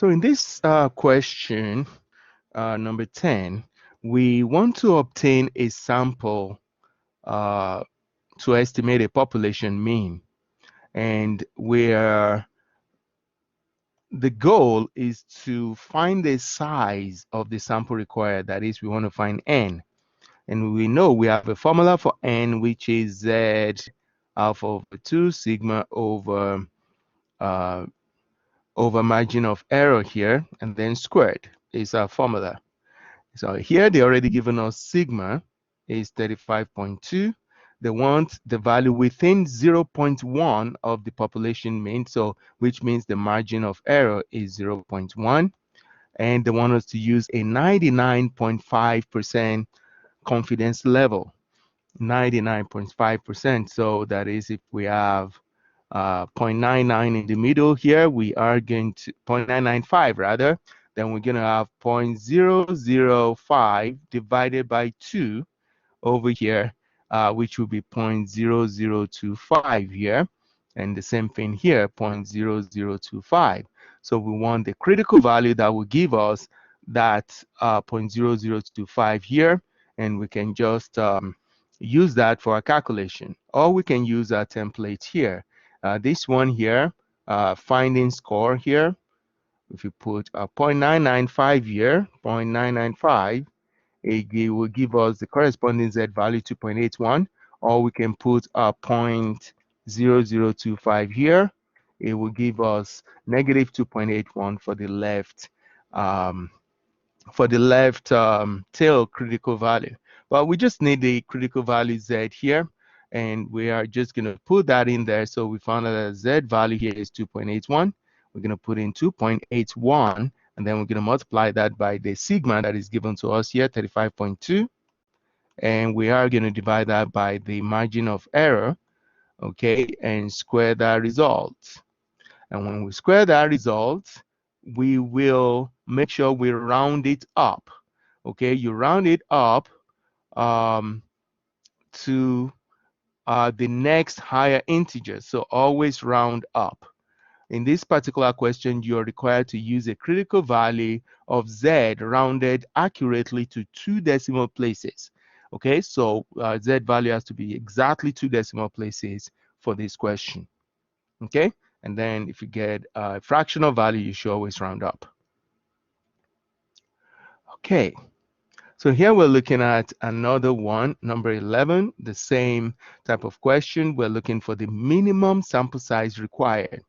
So in this question, number 10, we want to obtain a sample to estimate a population mean. And where the goal is to find the size of the sample required. That is, we want to find n. And we know we have a formula for n, which is z alpha over 2 sigma over margin of error here, and then squared is our formula. So here they already given us sigma is 35.2. They want the value within 0.1 of the population mean, so which means the margin of error is 0.1. And they want us to use a 99.5% confidence level. 99.5%. So that is, if we have 0.99 in the middle here, we are going to 0.995 rather, then we're going to have 0.005 divided by 2 over here, which will be 0.0025 here, and the same thing here, 0.0025. So we want the critical value that will give us that 0.0025 here, and we can just use that for a calculation, or we can use our template here. This one here, finding score here, if you put a 0.995 here, 0.995, it will give us the corresponding Z value 2.81, or we can put a 0.0025 here. It will give us negative 2.81 for the left tail critical value. But we just need the critical value Z here, and we are just going to put that in there. So we found that the Z value here is 2.81. We're going to put in 2.81, and then we're going to multiply that by the sigma that is given to us here, 35.2. And we are going to divide that by the margin of error, okay, and square that result. And when we square that result, we will make sure we round it up. Okay, you round it up to the next higher integer. So always round up. In this particular question, you are required to use a critical value of Z rounded accurately to 2 decimal places. Okay, so Z value has to be exactly 2 decimal places for this question. Okay, and then if you get a fractional value, you should always round up. Okay, so here we're looking at another one, number 11, the same type of question. We're looking for the minimum sample size required.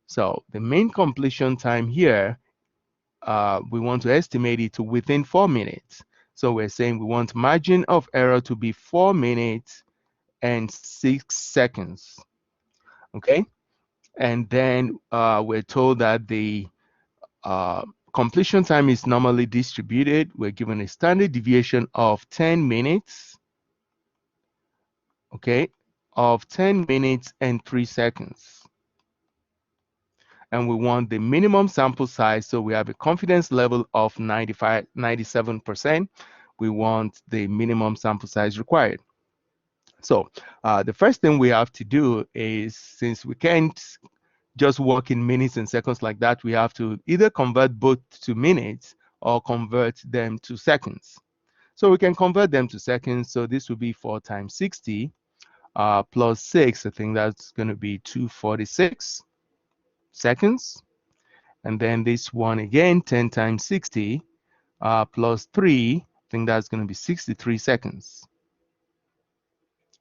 So the mean completion time here, we want to estimate it to within 4 minutes. So we're saying we want margin of error to be 4 minutes and 6 seconds. Okay, and then we're told that the completion time is normally distributed. We're given a standard deviation of 10 minutes. Okay, of 10 minutes and 3 seconds. And we want the minimum sample size. So we have a confidence level of 97%. We want the minimum sample size required. So the first thing we have to do is, since we can't just work in minutes and seconds like that, we have to either convert both to minutes or convert them to seconds. So we can convert them to seconds. So this will be 4 times 60 plus 6. I think that's going to be 246 seconds. And then this one again, 10 times 60 plus 3, I think that's going to be 63 seconds.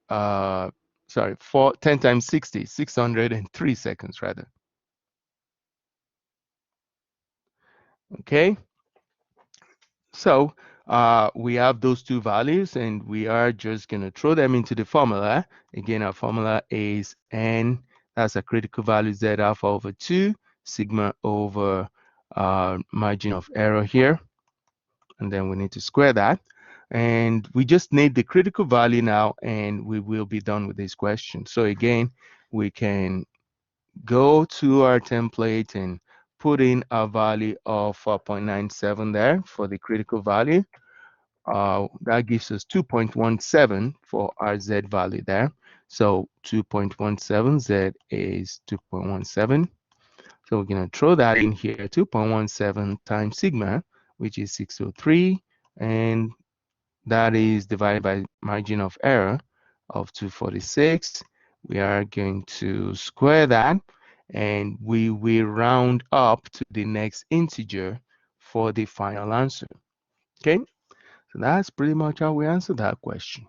Sorry, 10 times 60, 603 seconds rather. Okay, so we have those two values, and we are just going to throw them into the formula. Again, our formula is n, that's a critical value Z alpha over 2 sigma over margin of error here. And then we need to square that. And we just need the critical value now, and we will be done with this question. So again, we can go to our template and put in a value of 4.97 there for the critical value. That gives us 2.17 for our Z value there. So 2.17 Z is 2.17. So we're going to throw that in here, 2.17 times sigma, which is 603, and that is divided by margin of error of 246. We are going to square that, and we will round up to the next integer for the final answer. Okay, so that's pretty much how we answer that question.